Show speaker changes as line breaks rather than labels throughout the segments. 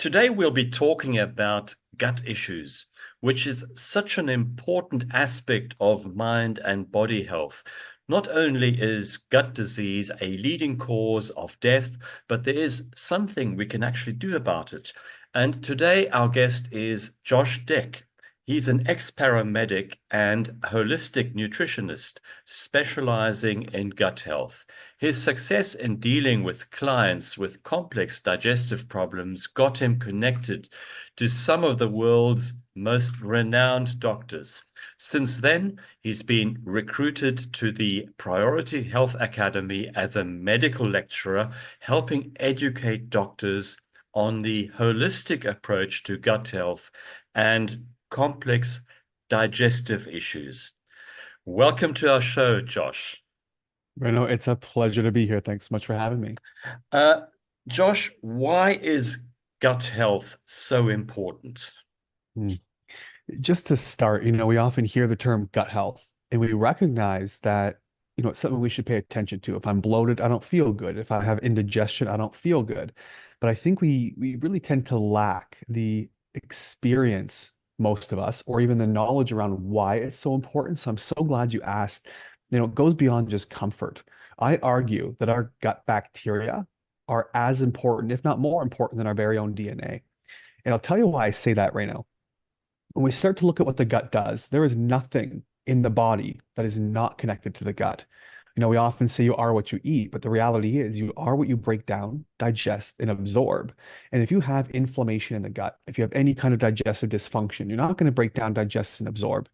Today, we'll be talking about gut issues, which is such an important aspect of mind and body health. Not only is gut disease a leading cause of death, but there is something we can actually do about it. And today, our guest is Josh Dech. He's an ex-paramedic and holistic nutritionist specializing in gut health. His success in dealing with clients with complex digestive problems got him connected to some of the world's most renowned doctors. Since then, he's been recruited to the Priority Health Academy as a medical lecturer, helping educate doctors on the holistic approach to gut health and complex digestive issues. Welcome to our show, Josh.
Reino, it's a pleasure to be here. Thanks so much for having me.
Uh, Josh, why is gut health so important?
Hmm. Just to start, we often hear the term gut health, and we recognize that, it's something we should pay attention to. If I'm bloated, I don't feel good. If I have indigestion, I don't feel good. But I think we really tend to lack the experience, most of us, or even the knowledge around why it's so important. So I'm so glad you asked. It goes beyond just comfort. I argue that our gut bacteria are as important, if not more important, than our very own DNA. And I'll tell you why I say that right now. When we start to look at what the gut does, there is nothing in the body that is not connected to the gut. We often say you are what you eat, but the reality is you are what you break down, digest, and absorb. And if you have inflammation in the gut, if you have any kind of digestive dysfunction, you're not going to break down, digest, and absorb,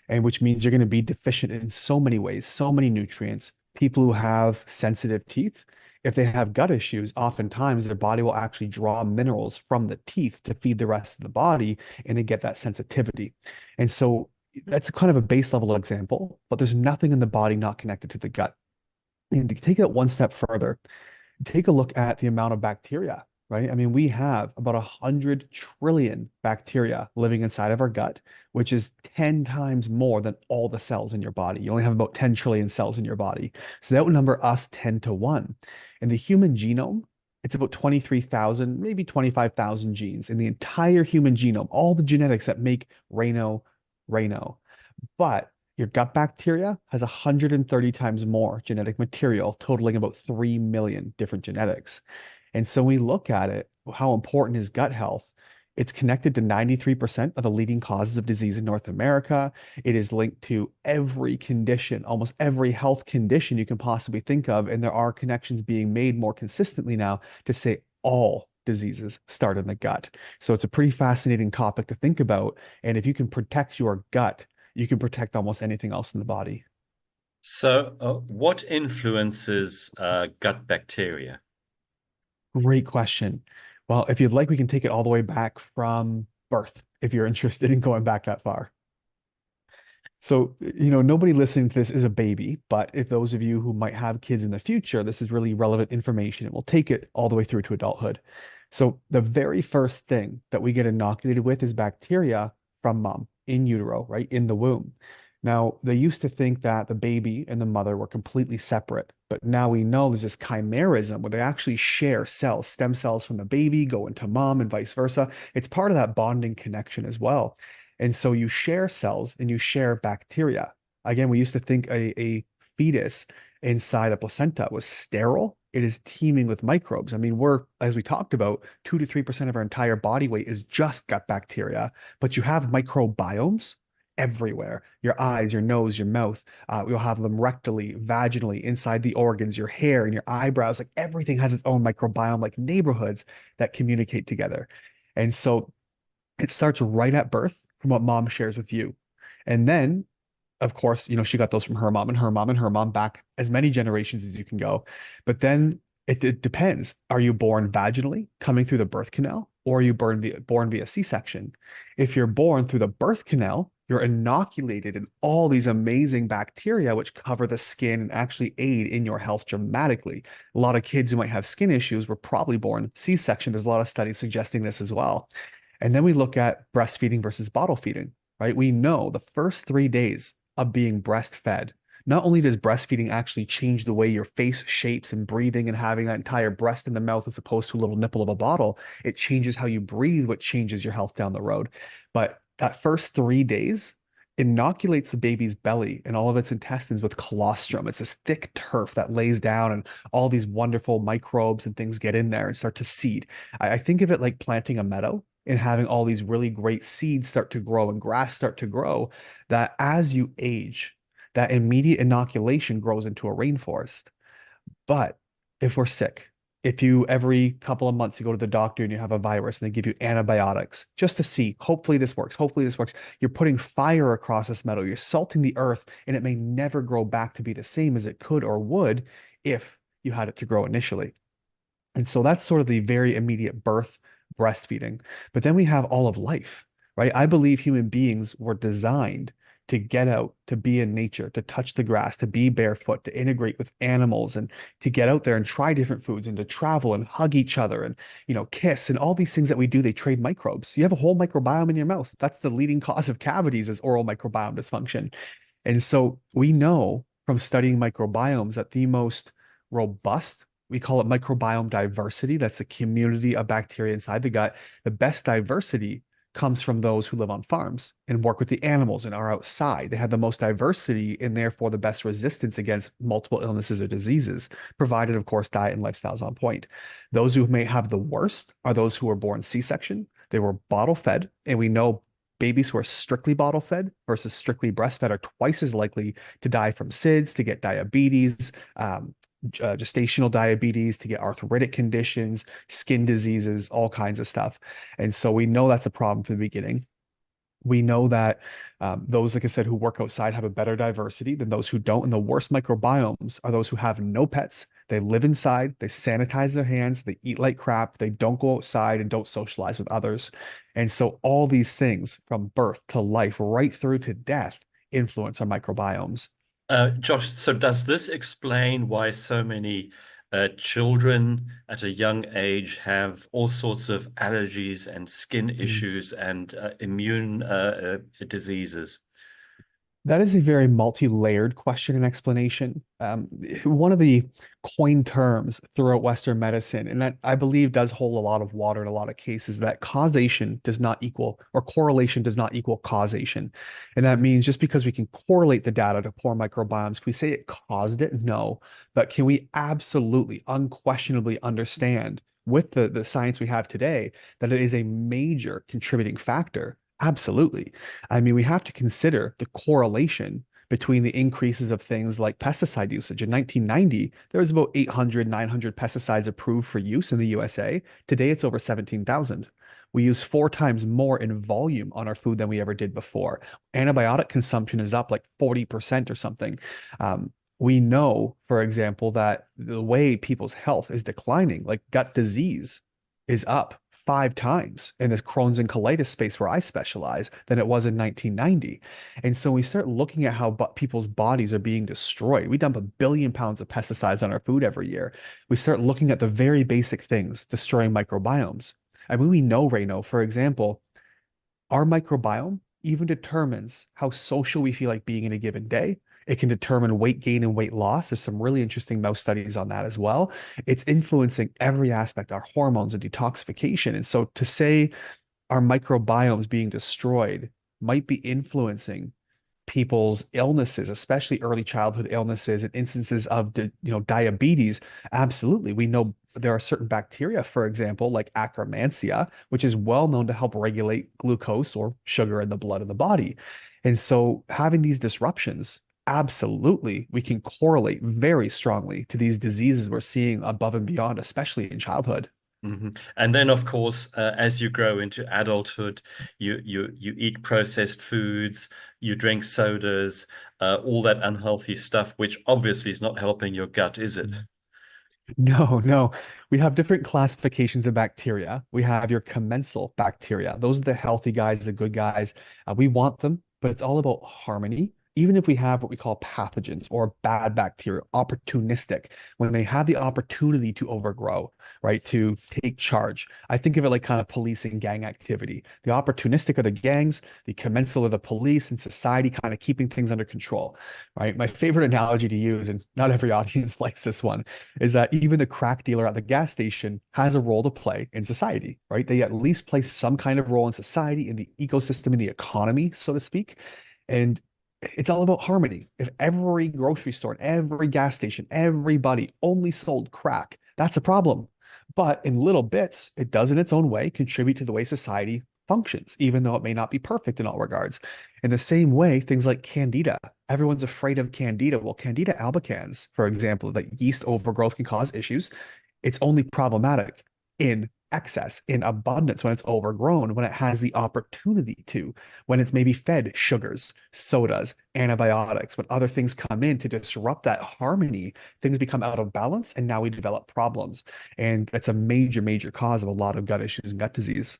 and which means you're going to be deficient in so many ways, so many nutrients. People who have sensitive teeth, if they have gut issues, oftentimes their body will actually draw minerals from the teeth to feed the rest of the body, and they get that sensitivity. And so that's kind of a base level example, but there's nothing in the body not connected to the gut. And to take it one step further, take a look at the amount of bacteria, right? I mean, we have about 100 trillion bacteria living inside of our gut, which is 10 times more than all the cells in your body. You only have about 10 trillion cells in your body. So that would number us 10 to 1. In the human genome, it's about 23,000, maybe 25,000 genes in the entire human genome, all the genetics that make Reino. But your gut bacteria has 130 times more genetic material, totaling about 3 million different genetics. And so we look at it, how important is gut health? It's connected to 93% of the leading causes of disease in North America. It is linked to every condition, almost every health condition you can possibly think of. And there are connections being made more consistently now to say all diseases start in the gut. So it's a pretty fascinating topic to think about. And if you can protect your gut, you can protect almost anything else in the body.
What influences gut bacteria?
Great question. Well, if you'd like, we can take it all the way back from birth, if you're interested in going back that far. So, nobody listening to this is a baby, but if those of you who might have kids in the future, this is really relevant information. It will take it all the way through to adulthood. So, the very first thing that we get inoculated with is bacteria from mom in utero, right, in the womb. Now, they used to think that the baby and the mother were completely separate, but now we know there's this chimerism where they actually share cells, stem cells from the baby go into mom and vice versa. It's part of that bonding connection as well. And so you share cells and you share bacteria. Again, we used to think a fetus inside a placenta was sterile. It is teeming with microbes. I mean, as we talked about, 2 to 3% of our entire body weight is just gut bacteria, but you have microbiomes everywhere. Your eyes, your nose, your mouth. You'll have them rectally, vaginally, inside the organs, your hair and your eyebrows. Like everything has its own microbiome, like neighborhoods that communicate together. And so it starts right at birth from what mom shares with you. And then, of course, she got those from her mom and her mom and her mom back as many generations as you can go. But then it depends. Are you born vaginally, coming through the birth canal, or are you born via C-section? If you're born through the birth canal, you're inoculated in all these amazing bacteria which cover the skin and actually aid in your health dramatically. A lot of kids who might have skin issues were probably born C-section. There's a lot of studies suggesting this as well. And then we look at breastfeeding versus bottle feeding, right? We know the first 3 days of being breastfed Not only does breastfeeding actually change the way your face shapes and breathing and having that entire breast in the mouth as opposed to a little nipple of a bottle, it changes how you breathe, what changes your health down the road. But that first 3 days inoculates the baby's belly and all of its intestines with colostrum. It's this thick turf that lays down, and all these wonderful microbes and things get in there and start to seed. I think of it like planting a meadow and having all these really great seeds start to grow and grass start to grow, that as you age, that immediate inoculation grows into a rainforest. But if we're sick, if you every couple of months you go to the doctor and you have a virus and they give you antibiotics just to see, hopefully this works, hopefully this works, you're putting fire across this meadow, you're salting the earth, and it may never grow back to be the same as it could or would if you had it to grow initially. And so that's sort of the very immediate birth, breastfeeding. But then we have all of life, right? I believe human beings were designed to get out, to be in nature, to touch the grass, to be barefoot, to integrate with animals, and to get out there and try different foods and to travel and hug each other and, kiss and all these things that we do. They trade microbes. You have a whole microbiome in your mouth. That's the leading cause of cavities, is oral microbiome dysfunction. And so we know from studying microbiomes that the most robust, we call it microbiome diversity. That's the community of bacteria inside the gut. The best diversity comes from those who live on farms and work with the animals and are outside. They have the most diversity and therefore the best resistance against multiple illnesses or diseases, provided, of course, diet and lifestyle is on point. Those who may have the worst are those who were born C-section. They were bottle fed, and we know babies who are strictly bottle fed versus strictly breastfed are twice as likely to die from SIDS, to get diabetes, gestational diabetes, to get arthritic conditions, skin diseases, all kinds of stuff. And so we know that's a problem from the beginning. We know that those, like I said, who work outside have a better diversity than those who don't. And the worst microbiomes are those who have no pets. They live inside, they sanitize their hands, they eat like crap, they don't go outside and don't socialize with others. And so all these things from birth to life, right through to death, influence our microbiomes.
Josh, so does this explain why so many children at a young age have all sorts of allergies and skin issues and immune diseases?
That is a very multi-layered question and explanation. One of the coined terms throughout Western medicine, and that I believe does hold a lot of water in a lot of cases, that causation does not equal, or correlation does not equal causation. And that means just because we can correlate the data to poor microbiomes, can we say it caused it? No. But can we absolutely, unquestionably understand with the science we have today that it is a major contributing factor? Absolutely. I mean, we have to consider the correlation between the increases of things like pesticide usage. In 1990, there was about 800, 900 pesticides approved for use in the USA. Today, it's over 17,000. We use 4 times more in volume on our food than we ever did before. Antibiotic consumption is up like 40% or something. We know, for example, that the way people's health is declining, like gut disease, is up 5 times in this Crohn's and colitis space where I specialize than it was in 1990. And so we start looking at how people's bodies are being destroyed. We dump 1 billion pounds of pesticides on our food every year. We start looking at the very basic things destroying microbiomes. I mean, we know, Reino, for example, our microbiome even determines how social we feel like being in a given day. It can determine weight gain and weight loss. There's some really interesting mouse studies on that as well. It's influencing every aspect, our hormones and detoxification. And so to say our microbiomes being destroyed might be influencing people's illnesses, especially early childhood illnesses and instances of diabetes. Absolutely. We know there are certain bacteria, for example, like Akkermansia, which is well known to help regulate glucose or sugar in the blood in the body. And so having these disruptions, absolutely, we can correlate very strongly to these diseases we're seeing above and beyond, especially in childhood.
And then, of course, as you grow into adulthood, you eat processed foods, you drink sodas, all that unhealthy stuff, which obviously is not helping your gut, is it?
No, no. We have different classifications of bacteria. We have your commensal bacteria. Those are the healthy guys, the good guys. We want them, but it's all about harmony. even if we have what we call pathogens or bad bacteria, opportunistic, when they have the opportunity to overgrow, right, to take charge. I think of it like kind of policing gang activity. The opportunistic are the gangs, the commensal are the police and society kind of keeping things under control, right? My favorite analogy to use, and not every audience likes this one, is that even the crack dealer at the gas station has a role to play in society, right? They at least play some kind of role in society, in the ecosystem, in the economy, so to speak. And it's all about harmony. If every grocery store, every gas station, everybody only sold crack, that's a problem. But in little bits, it does in its own way contribute to the way society functions, even though it may not be perfect in all regards. In the same way, things like candida, everyone's afraid of candida. Well, candida albicans, for example, that yeast overgrowth can cause issues. It's only problematic in excess, in abundance, when it's overgrown, when it has the opportunity to, when it's maybe fed sugars, sodas, antibiotics, when other things come in to disrupt that harmony, things become out of balance, and now we develop problems. And that's a major, major cause of a lot of gut issues and gut disease.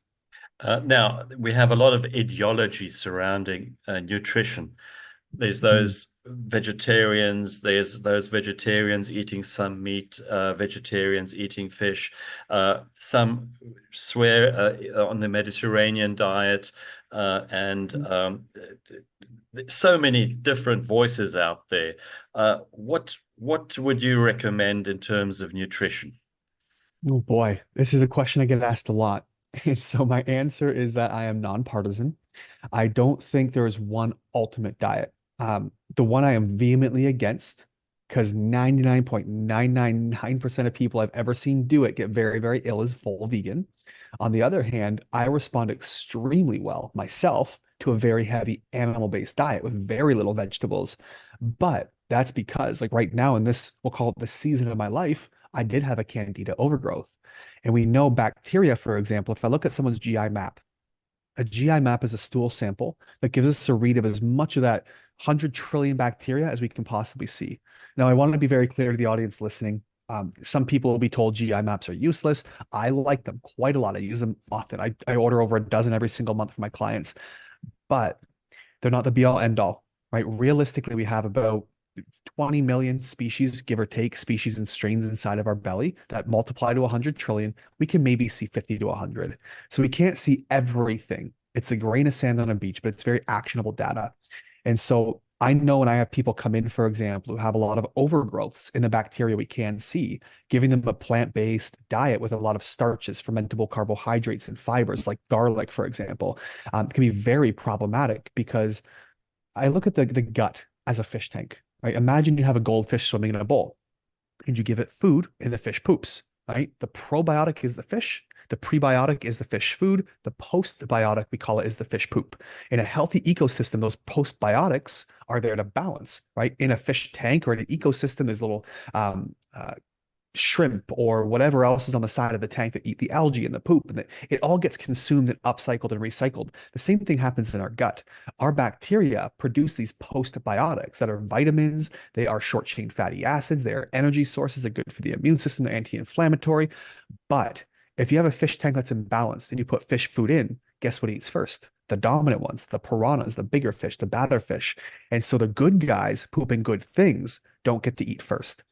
Now, we have a lot of ideology surrounding nutrition. There's
Mm.
those vegetarians, there's those vegetarians eating some meat, vegetarians eating fish. Some swear on the Mediterranean diet, and so many different voices out there. What would you recommend in terms of nutrition?
Oh boy, this is a question I get asked a lot. And so my answer is that I am nonpartisan. I don't think there is one ultimate diet. The one I am vehemently against, because 99.999% of people I've ever seen do it get very, very ill, is full vegan. On the other hand, I respond extremely well myself to a very heavy animal-based diet with very little vegetables. But that's because, like right now in this, we'll call it the season of my life, I did have a candida overgrowth. And we know bacteria, for example, if I look at someone's GI map, a GI map is a stool sample that gives us a read of as much of that 100 trillion bacteria as we can possibly see. Now, I want to be very clear to the audience listening. Some people will be told GI maps are useless. I like them quite a lot. I use them often. I order over a dozen every single month for my clients, but they're not the be all end all, right? Realistically, we have about 20 million species, give or take, species and strains inside of our belly that multiply to 100 trillion. We can maybe see 50 to 100. So we can't see everything. It's a grain of sand on a beach, but it's very actionable data. And so I know when I have people come in, for example, who have a lot of overgrowths in the bacteria we can see, giving them a plant-based diet with a lot of starches, fermentable carbohydrates, and fibers like garlic, for example, can be very problematic because I look at the gut as a fish tank, right? Imagine you have a goldfish swimming in a bowl and you give it food and the fish poops, right? The probiotic is the fish. The prebiotic is the fish food. The postbiotic, we call it, is the fish poop. In a healthy ecosystem, those postbiotics are there to balance, right? In a fish tank or in an ecosystem, there's little shrimp or whatever else is on the side of the tank that eat the algae and the poop, and it all gets consumed and upcycled and recycled. The same thing happens in our gut. Our bacteria produce these postbiotics that are vitamins, they are short chain fatty acids, they are energy sources, they're good for the immune system, they're anti-inflammatory. But if you have a fish tank that's imbalanced and you put fish food in, guess what eats first? The dominant ones, the piranhas, the bigger fish, the badder fish. And so the good guys pooping good things don't get to eat first.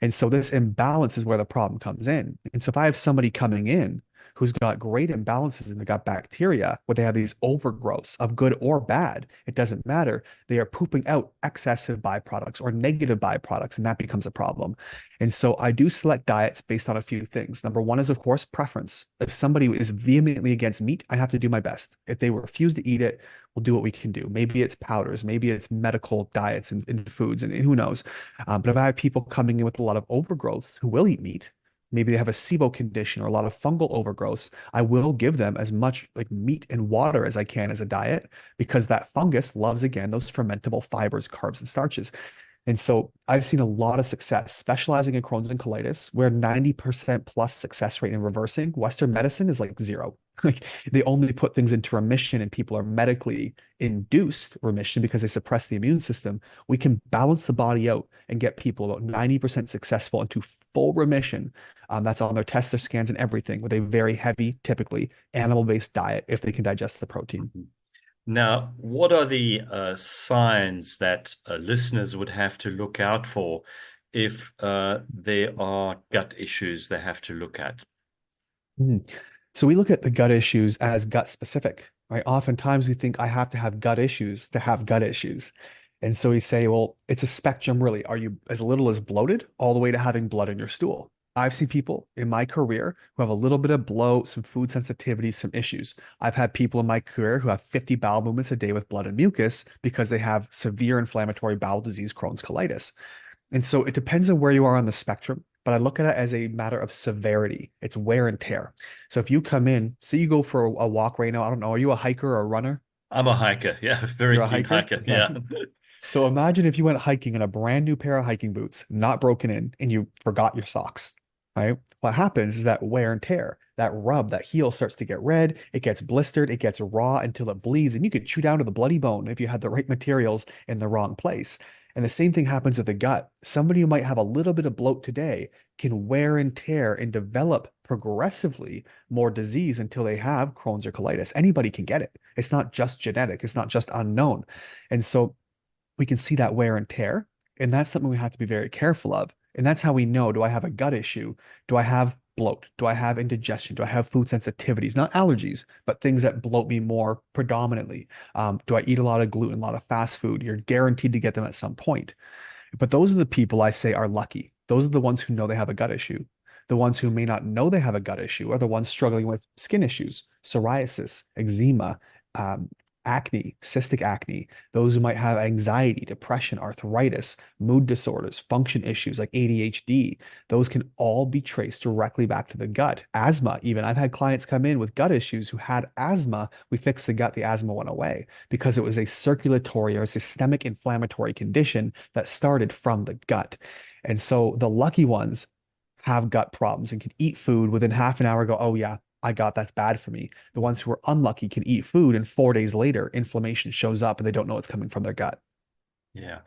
And so this imbalance is where the problem comes in. And so if I have somebody coming in who's got great imbalances in the gut bacteria, where they have these overgrowths of good or bad, it doesn't matter. They are pooping out excessive byproducts or negative byproducts, and that becomes a problem. And so I do select diets based on a few things. Number one is, of course, preference. If somebody is vehemently against meat, I have to do my best. If they refuse to eat it, we'll do what we can do. Maybe it's powders, maybe it's medical diets and foods, and who knows. But if I have people coming in with a lot of overgrowths who will eat meat, maybe they have a SIBO condition or a lot of fungal overgrowths, I will give them as much like meat and water as I can as a diet because that fungus loves, again, those fermentable fibers, carbs, and starches. And so I've seen a lot of success specializing in Crohn's and colitis, where 90% plus success rate in reversing. Western medicine is like zero. Like they only put things into remission and people are medically induced remission because they suppress the immune system. We can balance the body out and get people about 90% successful into full remission. That's on their tests, their scans, and everything with a very heavy, typically animal-based diet if they can digest the protein.
Now, what are the signs that listeners would have to look out for if there are gut issues they have to look at?
Mhm. So we look at the gut issues as gut specific, right? Oftentimes we think I have to have gut issues to have gut issues. And so we say, well, it's a spectrum really. Are you as little as bloated all the way to having blood in your stool? I've seen people in my career who have a little bit of bloat, some food sensitivity, some issues. I've had people in my career who have 50 bowel movements a day with blood and mucus because they have severe inflammatory bowel disease, Crohn's colitis. And so it depends on where you are on the spectrum, but I look at it as a matter of severity. It's wear and tear. So if you come in, say you go for a walk right now, I don't know, are you a hiker or a runner?
I'm a hiker. Yeah, very
You're a
keen
hiker?
hiker.
Okay.
Yeah.
So imagine if you went hiking in a brand new pair of hiking boots, not broken in, and you forgot your socks, right? What happens is that wear and tear, that rub, that heel starts to get red, it gets blistered, it gets raw until it bleeds, and you could chew down to the bloody bone if you had the right materials in the wrong place. And the same thing happens with the gut. Somebody who might have a little bit of bloat today can wear and tear and develop progressively more disease until they have Crohn's or colitis. Anybody can get it. It's not just genetic, it's not just unknown. And so we can see that wear and tear. And that's something we have to be very careful of. And that's how we know, do I have a gut issue? Do I have bloat? Do I have indigestion? Do I have food sensitivities? Not allergies, but things that bloat me more predominantly. Do I eat a lot of gluten, a lot of fast food? You're guaranteed to get them at some point. But those are the people I say are lucky. Those are the ones who know they have a gut issue. The ones who may not know they have a gut issue are the ones struggling with skin issues, psoriasis, eczema, um, acne, cystic acne, those who might have anxiety, depression, arthritis, mood disorders, function issues like ADHD. Those can all be traced directly back to the gut. Asthma, even. I've had clients come in with gut issues who had asthma. We fixed the gut, the asthma went away because it was a circulatory or systemic inflammatory condition that started from the gut. And so the lucky ones have gut problems and can eat food within half an hour, go, oh, yeah, I got that's bad for me. The ones who are unlucky can eat food, and 4 days later, inflammation shows up and they don't know it's coming from their gut.
Yeah.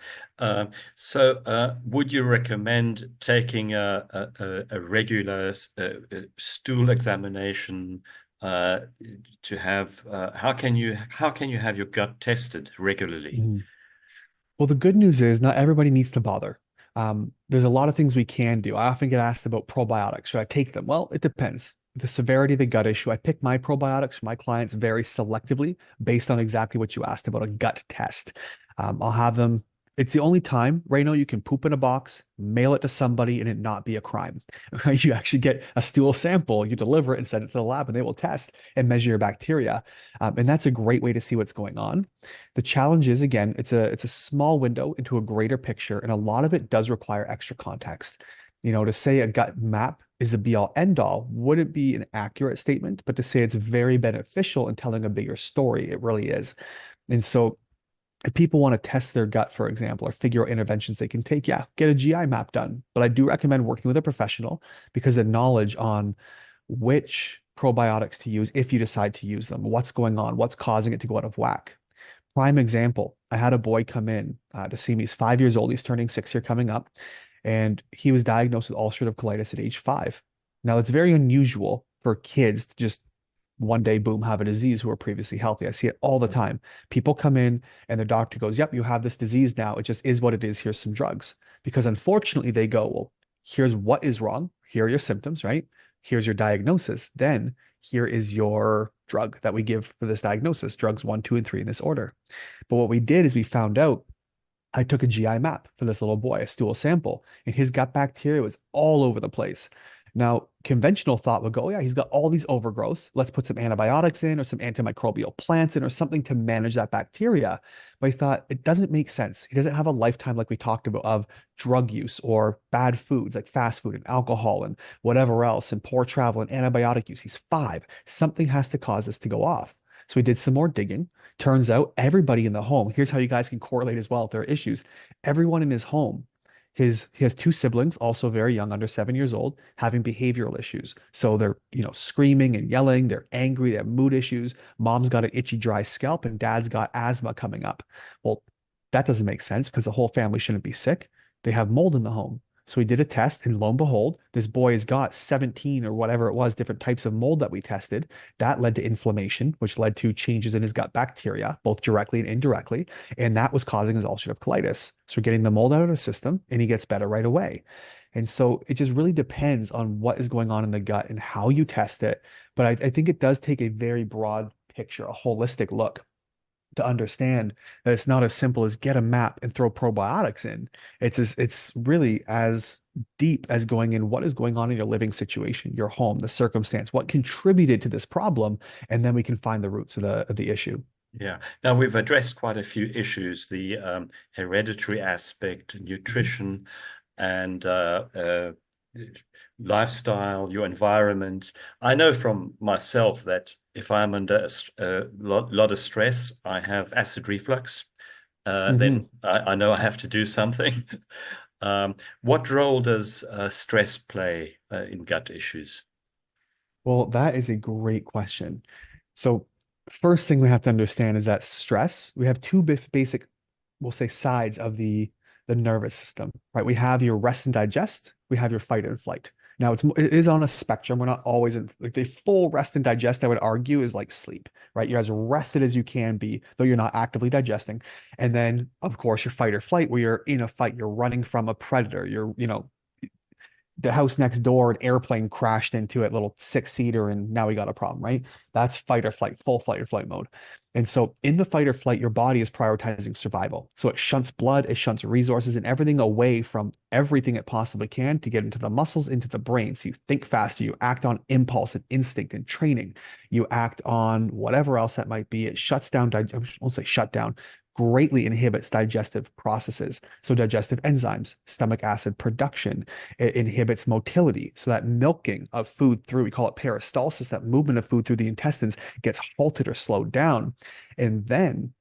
So, would you recommend taking a regular stool examination uh, to have? How can you have your gut tested regularly?
Mhm. Well, the good news is not everybody needs to bother. There's a lot of things we can do. I often get asked about probiotics. Should I take them? Well, it depends. The severity of the gut issue. I pick my probiotics for my clients very selectively based on exactly what you asked about a gut test. I'll have them. It's the only time, Reino, you can poop in a box, mail it to somebody, and it not be a crime. You actually get a stool sample, you deliver it and send it to the lab, and they will test and measure your bacteria. And that's a great way to see what's going on. The challenge is, again, it's a small window into a greater picture, and a lot of it does require extra context. To say a gut map is the be all end all wouldn't be an accurate statement, but to say it's very beneficial in telling a bigger story, it really is. And so if people want to test their gut, for example, or figure out interventions they can take, yeah, get a GI map done. But I do recommend working with a professional because the knowledge on which probiotics to use if you decide to use them, what's going on, what's causing it to go out of whack. Prime example, I had a boy come in to see me. He's 5 years old. He's turning six here coming up. And he was diagnosed with ulcerative colitis at age 5. Now, it's very unusual for kids to just one day, boom, have a disease who were previously healthy. I see it all the time. People come in and the doctor goes, yep, you have this disease now. It just is what it is. Here's some drugs. Because unfortunately, they go, well, here's what is wrong. Here are your symptoms, right? Here's your diagnosis. Then here is your drug that we give for this diagnosis, drugs one, two, and three in this order. But what we did is we found out I took a GI map for this little boy, a stool sample, and his gut bacteria was all over the place. Now, conventional thought would go, oh, yeah, he's got all these overgrowths. Let's put some antibiotics in or some antimicrobial plants in or something to manage that bacteria. But I thought it doesn't make sense. He doesn't have a lifetime like we talked about of drug use or bad foods like fast food and alcohol and whatever else and poor travel and antibiotic use. He's 5. Something has to cause this to go off. So we did some more digging. Turns out everybody in the home, here's how you guys can correlate as well if there are issues. Everyone in his home, he has 2 siblings, also very young, under 7 years old, having behavioral issues. So they're, screaming and yelling, they're angry, they have mood issues. Mom's got an itchy, dry scalp, and dad's got asthma coming up. Well, that doesn't make sense because the whole family shouldn't be sick. They have mold in the home. So we did a test, and lo and behold, this boy has got 17 or whatever it was, different types of mold that we tested. That led to inflammation, which led to changes in his gut bacteria, both directly and indirectly. And that was causing his ulcerative colitis. So we're getting the mold out of the system, and he gets better right away. And so it just really depends on what is going on in the gut and how you test it. But I think it does take a very broad picture, a holistic look to understand that it's not as simple as get a map and throw probiotics in. It's really as deep as going in what is going on in your living situation, your home, the circumstance, what contributed to this problem, and then we can find the roots of the issue.
Yeah. Now we've addressed quite a few issues, the hereditary aspect,
Mhm.
nutrition, and lifestyle, your environment. I know from myself that if I'm under a lot of stress, I have acid reflux. Then I know I have to do something. What role does stress play in gut issues?
Well, that is a great question. So, first thing we have to understand is that stress, we have two basic, we'll say, sides of the nervous system, right? We have your rest and digest, we have your fight and flight. Now, it is on a spectrum. We're not always in like the full rest and digest, I would argue, is like sleep, right? You're as rested as you can be, though you're not actively digesting. And then, of course, your fight or flight, where you're in a fight, you're running from a predator, the house next door, an airplane crashed into it, little six-seater, and now we got a problem, right? That's fight or flight, full fight or flight mode. And so in the fight or flight, your body is prioritizing survival. So it shunts blood, it shunts resources and everything away from everything it possibly can to get into the muscles, into the brain. So you think faster, you act on impulse and instinct and training. You act on whatever else that might be. It shuts down, I won't say shut down, greatly inhibits digestive processes. So digestive enzymes, stomach acid production, it inhibits motility. So that milking of food through, we call it peristalsis, that movement of food through the intestines gets halted or slowed down. And then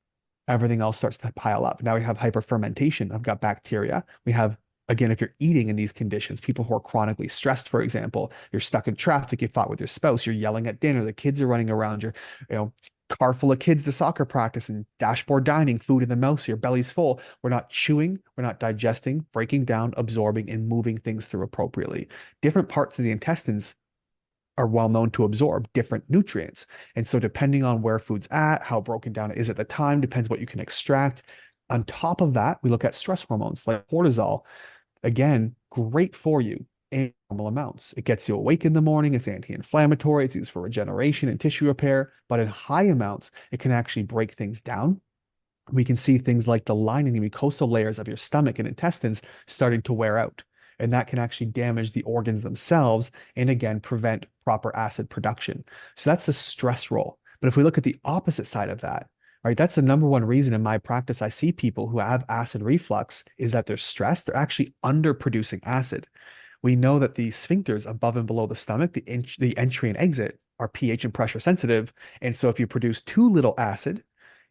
everything else starts to pile up. Now we have hyperfermentation. I've got bacteria. We have, again, if you're eating in these conditions, people who are chronically stressed, for example, you're stuck in traffic, you fought with your spouse, you're yelling at dinner, the kids are running around, you know, car full of kids to soccer practice and dashboard dining, food in the mouth, so your belly's full. We're not chewing, we're not digesting, breaking down, absorbing, and moving things through appropriately. Different parts of the intestines are well known to absorb different nutrients. And so, depending on where food's at, how broken down it is at the time, depends what you can extract. On top of that, we look at stress hormones like cortisol. Again, great for you in normal amounts. It gets you awake in the morning. It's anti-inflammatory. It's used for regeneration and tissue repair. But in high amounts, it can actually break things down. We can see things like the lining and mucosal layers of your stomach and intestines starting to wear out. And that can actually damage the organs themselves and again prevent proper acid production. So that's the stress role. But if we look at the opposite side of that, right, that's the number one reason in my practice I see people who have acid reflux is that they're stressed. They're actually underproducing acid. We know that the sphincters above and below the stomach, the entry and exit, are pH and pressure sensitive. And so if you produce too little acid,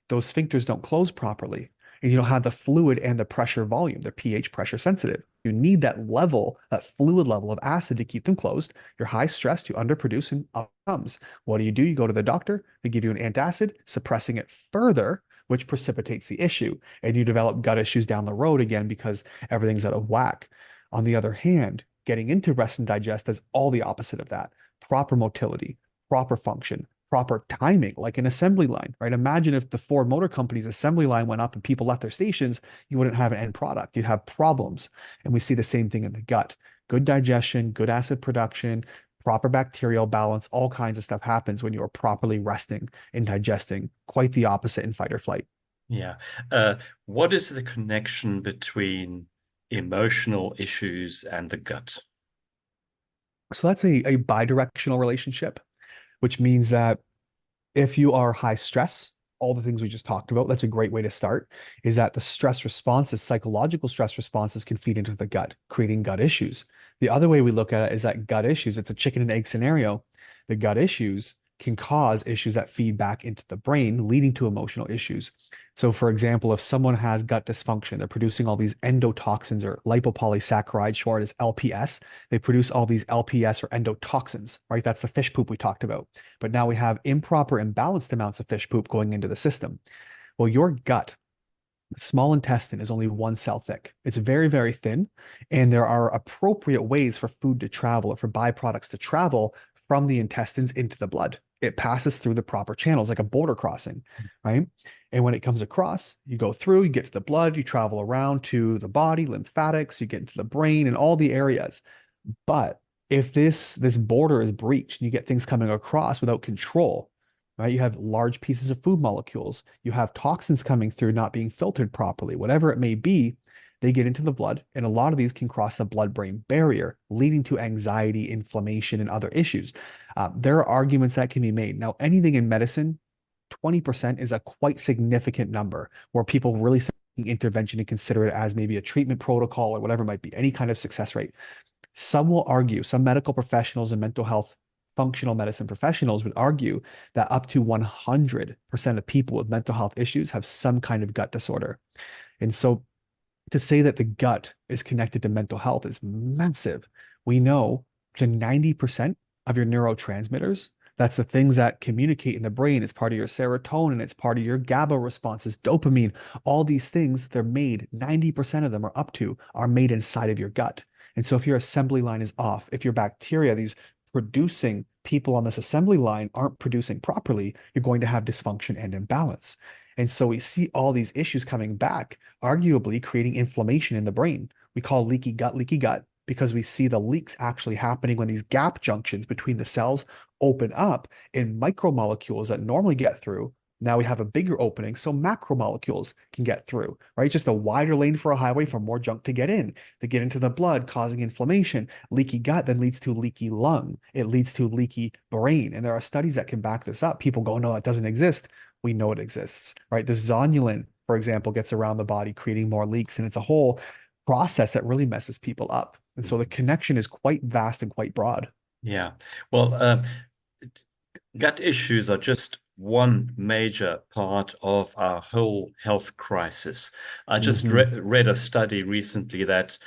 those sphincters don't close properly. And you don't have the fluid and the pressure volume. They're pH pressure sensitive. You need that level, that fluid level of acid to keep them closed. You're high stressed, you underproduce, and up comes. What do? You go to the doctor, they give you an antacid, suppressing it further, which precipitates the issue. And you develop gut issues down the road again because everything's out of whack. On the other hand, getting into rest and digest is all the opposite of that. Proper motility, proper function, proper timing, like an assembly line, right? Imagine if the Ford Motor Company's assembly line went up and people left their stations, you wouldn't have an end product. You'd have problems. And we see the same thing in the gut. Good digestion, good acid production, proper bacterial balance, all kinds of stuff happens when you're properly resting and digesting. Quite the opposite in fight or flight.
Yeah. Uh, what is the connection between emotional issues and the gut?
So that's a bidirectional relationship, which means that if you are high stress, all the things we just talked about, that's a great way to start, is that the stress responses, psychological stress responses can feed into the gut, creating gut issues. The other way we look at it is that gut issues, it's a chicken and egg scenario. The gut issues can cause issues that feed back into the brain, leading to emotional issues. So, for example, if someone has gut dysfunction, they're producing all these endotoxins or lipopolysaccharide, short as LPS. They produce all these LPS or endotoxins, right? That's the fish poop we talked about. But now we have improper, imbalanced amounts of fish poop going into the system. Well, your gut The small intestine is only one cell thick. It's very, very thin, and there are appropriate ways for food to travel or for byproducts to travel from the intestines into the blood. It passes through the proper channels like a border crossing, right? And when it comes across, you go through, you get to the blood, you travel around to the body, lymphatics, you get into the brain and all the areas. But if this border is breached and you get things coming across without control, right? You have large pieces of food molecules, you have toxins coming through not being filtered properly, whatever it may be, they get into the blood, and a lot of these can cross the blood-brain barrier, leading to anxiety, inflammation, and other issues. There are arguments that can be made. Now, anything in medicine, 20% is a quite significant number where people really intervention and consider it as maybe a treatment protocol or whatever it might be, any kind of success rate. Some will argue, some medical professionals and mental health functional medicine professionals would argue that up to 100% of people with mental health issues have some kind of gut disorder. And so to say that the gut is connected to mental health is massive. We know to 90% of your neurotransmitters, that's the things that communicate in the brain. It's part of your serotonin, it's part of your GABA responses, dopamine, all these things, they're made, 90% of them are up to, are made inside of your gut. And so if your assembly line is off, if your bacteria, these producing people on this assembly line aren't producing properly, you're going to have dysfunction and imbalance. And so we see all these issues coming back, arguably creating inflammation in the brain. We call leaky gut, because we see the leaks actually happening when these gap junctions between the cells open up and micromolecules that normally get through. Now we have a bigger opening so macromolecules can get through, right? Just a wider lane for a highway for more junk to get in. They get into the blood, causing inflammation. Leaky gut then leads to leaky lung. It leads to leaky brain. And there are studies that can back this up. People go, no, that doesn't exist. We know it exists, right? The zonulin, for example, gets around the body, creating more leaks. And it's a whole process that really messes people up. And so the connection is quite vast and quite broad.
Yeah. Well, gut issues are just one major part of our whole health crisis. I just
Mm-hmm.
read a study recently that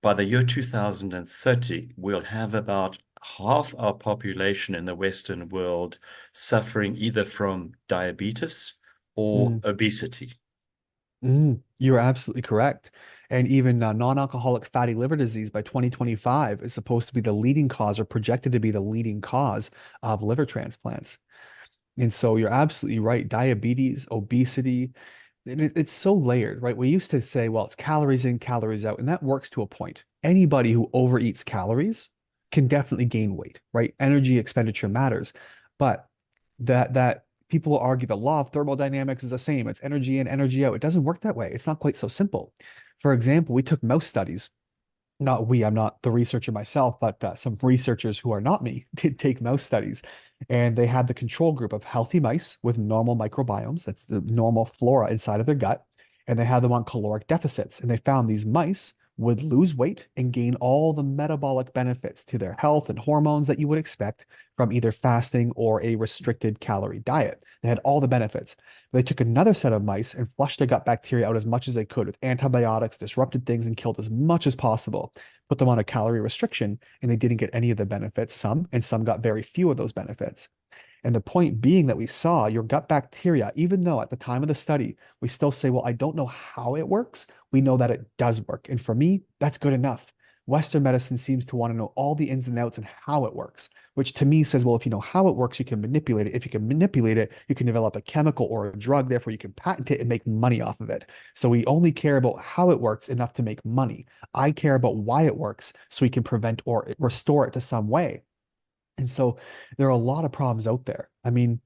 by the year 2030, we'll have about half our population in the Western world suffering either from diabetes or obesity.
You're absolutely correct. And even non-alcoholic fatty liver disease by 2025 is supposed to be the leading cause or projected to be the leading cause of liver transplants. And so you're absolutely right. Diabetes, obesity, and it's so layered, right? We used to say, well, it's calories in, calories out, and that works to a point. Anybody who overeats calories can definitely gain weight, right? Energy expenditure matters. But that people will argue the law of thermodynamics is the same. It's energy in, energy out. It doesn't work that way. It's not quite so simple. For example, we took mouse studies. Not we, I'm not the researcher myself, but some researchers who are not me did take mouse studies. And they had the control group of healthy mice with normal microbiomes, that's the normal flora inside of their gut. And they had them on caloric deficits. And they found these mice would lose weight and gain all the metabolic benefits to their health and hormones that you would expect from either fasting or a restricted calorie diet. They had all the benefits. They took another set of mice and flushed their gut bacteria out as much as they could with antibiotics, disrupted things, and killed as much as possible. Put them on a calorie restriction, and they didn't get any of the benefits, some, and some got very few of those benefits. And the point being that we saw your gut bacteria, even though at the time of the study, we still say, well, I don't know how it works. We know that it does work. And for me, that's good enough. Western medicine seems to want to know all the ins and outs and how it works, which to me says, well, if you know how it works, you can manipulate it. If you can manipulate it, you can develop a chemical or a drug. Therefore, you can patent it and make money off of it. So we only care about how it works enough to make money. I care about why it works so we can prevent or restore it to some way. And so there are a lot of problems out there. I mean,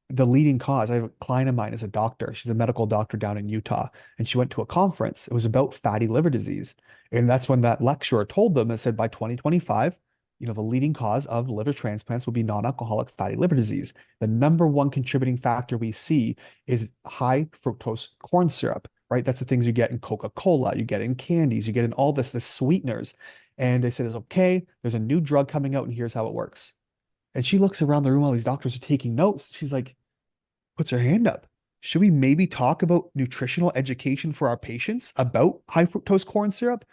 the leading cause, I have a client of mine is a doctor. She's a medical doctor down in Utah, and she went to a conference. It was about fatty liver disease. And that's when that lecturer told them and said by 2025, the leading cause of liver transplants will be non-alcoholic fatty liver disease. The number one contributing factor we see is high fructose corn syrup, right? That's the things you get in Coca-Cola, you get in candies, you get in all this sweeteners. And they said, it's okay, there's a new drug coming out, and here's how it works. And she looks around the room while these doctors are taking notes. She's like, puts her hand up. Should we maybe talk about nutritional education for our patients about high fructose corn syrup?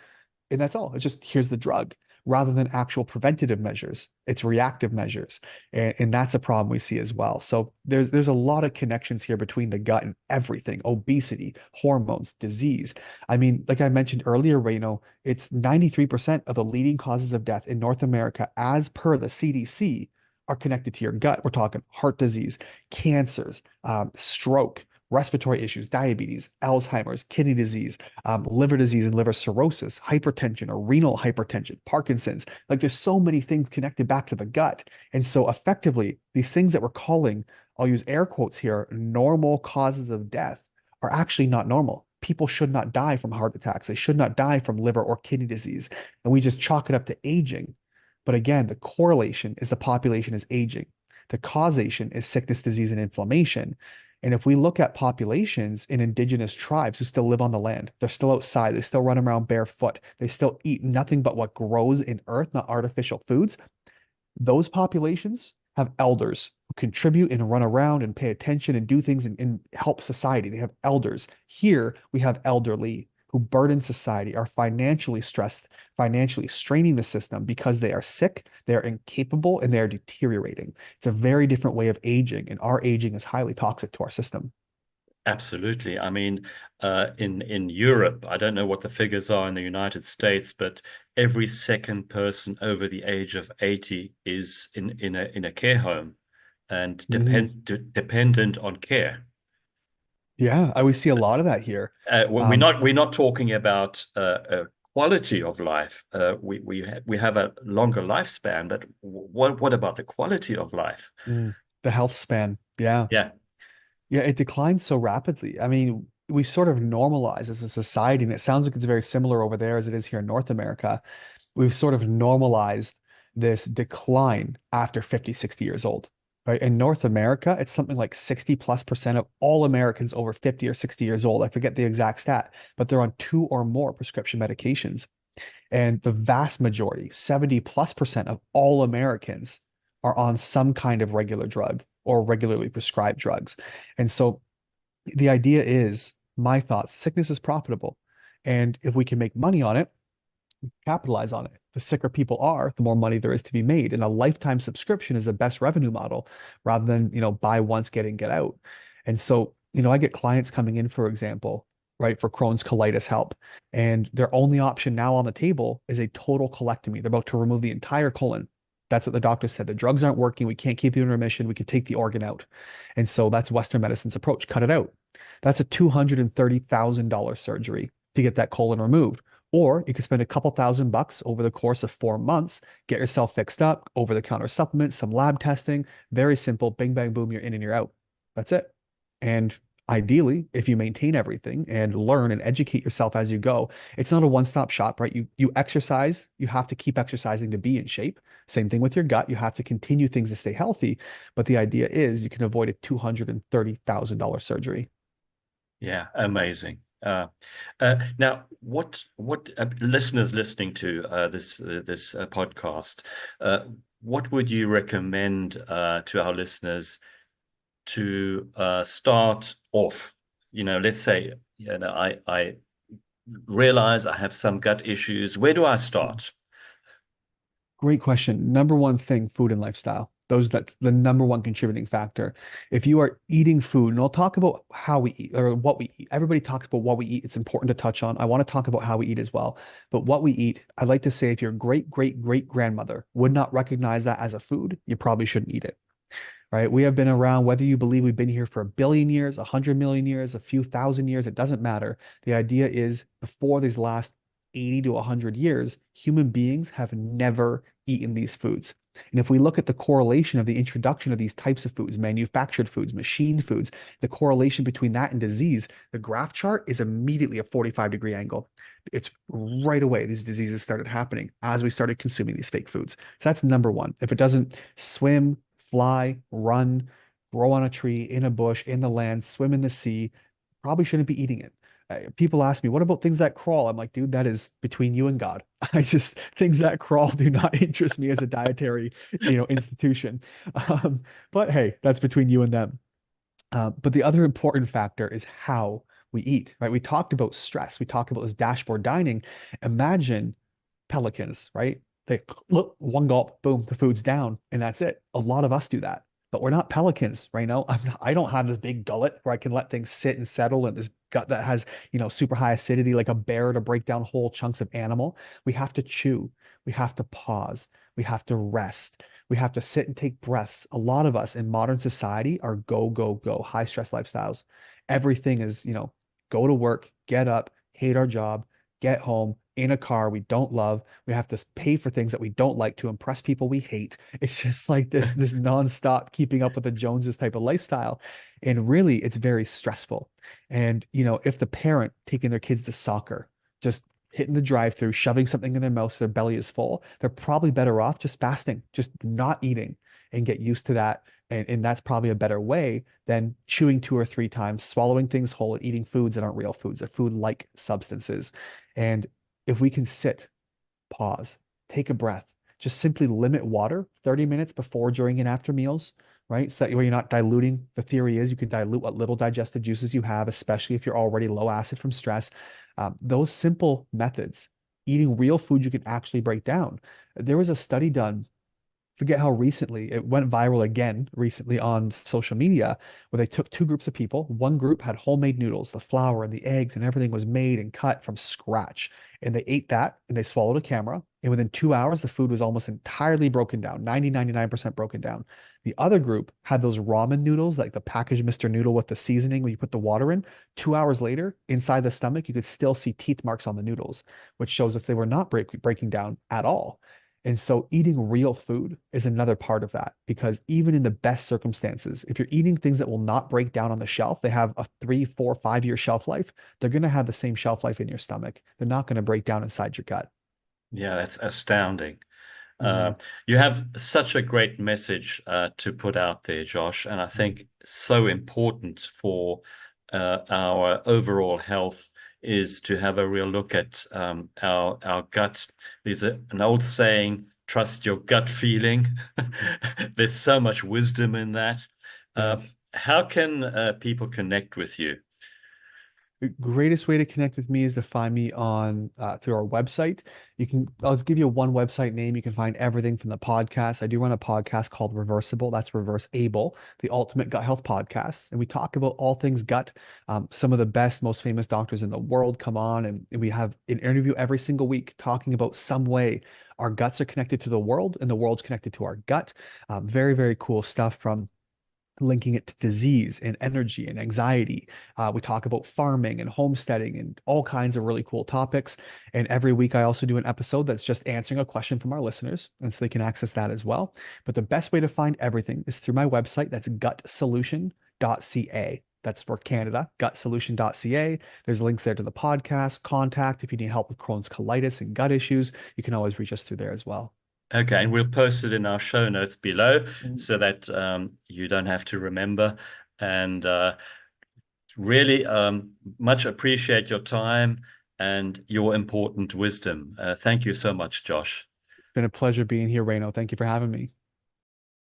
And that's all. It's just, here's the drug. rather than actual preventative measures. It's reactive measures. And that's a problem we see as well. So there's a lot of connections here between the gut and everything: obesity, hormones, disease. I mean, like I mentioned earlier, Reino, it's 93% of the leading causes of death in North America, as per the CDC, are connected to your gut. We're talking heart disease, cancers, stroke, respiratory issues, diabetes, Alzheimer's, kidney disease, liver disease and liver cirrhosis, hypertension or renal hypertension, Parkinson's. Like there's so many things connected back to the gut. And so effectively, these things that we're calling, I'll use air quotes here, normal causes of death are actually not normal. People should not die from heart attacks. They should not die from liver or kidney disease. And we just chalk it up to aging. But again, the correlation is the population is aging. The causation is sickness, disease, and inflammation. And if we look at populations in indigenous tribes who still live on the land, they're still outside, they still run around barefoot, they still eat nothing but what grows in earth, not artificial foods. Those populations have elders who contribute and run around and pay attention and do things and help society. They have elders. Here we have elderly who burden society, are financially stressed, financially straining the system because they are sick, they are incapable, and they are deteriorating. It's a very different way of aging, and our aging is highly toxic to our system.
Absolutely. I mean, in Europe, I don't know what the figures are in the United States, but every second person over the age of 80 is in a care home and
Mhm.
dependent on care.
Yeah, I always
That's,
see a lot
that's
of that here. Um,
we're not talking about quality of life. We have a longer lifespan, but what about the quality of life?
the health span. Yeah.
Yeah.
Yeah, it declines so rapidly. I mean, we sort of normalize as a society, and it sounds like it's very similar over there as it is here in North America. We've sort of normalized this decline after 50, 60 years old, right? In North America, it's something like 60+% of all Americans over 50 or 60 years old. I forget the exact stat, but they're on two or more prescription medications. And the vast majority, 70+% of all Americans are on some kind of regular drug or regularly prescribed drugs. And so the idea is, my thoughts, sickness is profitable. And if we can make money on it, capitalize on it. The sicker people are, the more money there is to be made. And a lifetime subscription is the best revenue model rather than, buy once, get out. And so, I get clients coming in, for example, right, for Crohn's colitis help. And their only option now on the table is a total colectomy. They're about to remove the entire colon. That's what the doctor said. The drugs aren't working. We can't keep you in remission. We could take the organ out. And so that's Western medicine's approach. Cut it out. That's a $230,000 surgery to get that colon removed. Or you could spend a couple $1,000 over the course of 4 months, get yourself fixed up, over-the-counter supplements, some lab testing. Very simple. Bing, bang, boom, you're in and you're out. That's it. And ideally, if you maintain everything and learn and educate yourself as you go, it's not a one-stop shop, right? You exercise, you have to keep exercising to be in shape. Same thing with your gut. You have to continue things to stay healthy. But the idea is you can avoid a $230,000 surgery.
Yeah, amazing. Now, what listeners listening to this podcast, what would you recommend to our listeners to start off? Let's say, I realize I have some gut issues. Where do I start?
Great question. Number one thing, food and lifestyle. That's the number one contributing factor. If you are eating food, and I'll talk about how we eat or what we eat. Everybody talks about what we eat. It's important to touch on. I want to talk about how we eat as well. But what we eat, I'd like to say if your great, great, great grandmother would not recognize that as a food, you probably shouldn't eat it. Right? We have been around, whether you believe we've been here for 1 billion years, 100 million years, a few thousand years, it doesn't matter. The idea is before these last 80 to 100 years, human beings have never eaten these foods. And if we look at the correlation of the introduction of these types of foods, manufactured foods, machine foods, the correlation between that and disease, the graph chart is immediately a 45-degree angle. It's right away these diseases started happening as we started consuming these fake foods. So that's number one. If it doesn't swim, fly, run, grow on a tree, in a bush, in the land, swim in the sea, probably shouldn't be eating it. People ask me, what about things that crawl? I'm like, dude, that is between you and God. Things that crawl do not interest me as a dietary, institution. But hey, that's between you and them. But the other important factor is how we eat, right? We talked about stress. We talked about this dashboard dining. Imagine pelicans, right? They look one gulp, boom, the food's down, and that's it. A lot of us do that, but we're not pelicans, right? Now, I don't have this big gullet where I can let things sit and settle in this gut that has, super high acidity, like a bear to break down whole chunks of animal. We have to chew. We have to pause. We have to rest. We have to sit and take breaths. A lot of us in modern society are go, go, go, high stress lifestyles. Everything is, go to work, get up, hate our job, get home in a car we don't love. We have to pay for things that we don't like to impress people we hate. It's just like this nonstop keeping up with the Joneses type of lifestyle. And really, it's very stressful. And, if the parent taking their kids to soccer, just hitting the drive-through, shoving something in their mouth so their belly is full, they're probably better off just fasting, just not eating and get used to that. And that's probably a better way than chewing 2 or 3 times, swallowing things whole, and eating foods that aren't real foods, they're food-like substances. And if we can sit, pause, take a breath, just simply limit water 30 minutes before, during, and after meals, right? So that way you're not diluting. The theory is you can dilute what little digestive juices you have, especially if you're already low acid from stress. Those simple methods, eating real food you can actually break down. There was a study done, forget how recently, it went viral again recently on social media, where they took two groups of people. One group had homemade noodles, the flour and the eggs and everything was made and cut from scratch. And they ate that and they swallowed a camera. And within 2 hours, the food was almost entirely broken down, 99% broken down. The other group had those ramen noodles, like the packaged Mr. Noodle with the seasoning when you put the water in. 2 hours later, inside the stomach, you could still see teeth marks on the noodles, which shows that they were not breaking down at all. And so eating real food is another part of that, because even in the best circumstances, if you're eating things that will not break down on the shelf, they have a 3, 4, 5 year shelf life. They're going to have the same shelf life in your stomach. They're not going to break down inside your gut.
Yeah, that's astounding. Uh,
Mhm.
you have such a great message to put out there, Josh, and I
Mhm.
think so important for our overall health is to have a real look at our gut. There's an old saying, trust your gut feeling. There's so much wisdom in that.
Yes.
How can people connect with you?
The greatest way to connect with me is to find me on through our website. I'll just give you one website name. You can find everything from the podcast. I do run a podcast called Reversible. That's Reverse Able, the ultimate gut health podcast. And we talk about all things gut. Some of the best, most famous doctors in the world come on, and we have an interview every single week talking about some way our guts are connected to the world and the world's connected to our gut. Very, very cool stuff, from linking it to disease and energy and anxiety. We talk about farming and homesteading and all kinds of really cool topics. And every week, I also do an episode that's just answering a question from our listeners. And so they can access that as well. But the best way to find everything is through my website. That's gutsolution.ca. That's for Canada, gutsolution.ca. There's links there to the podcast, contact. If you need help with Crohn's colitis and gut issues, you can always reach us through there as well.
Okay, and we'll post it in our show notes below so that you don't have to remember. And really much appreciate your time and your important wisdom. Thank you so much, Josh.
It's been a pleasure being here, Reino. Thank you for having me.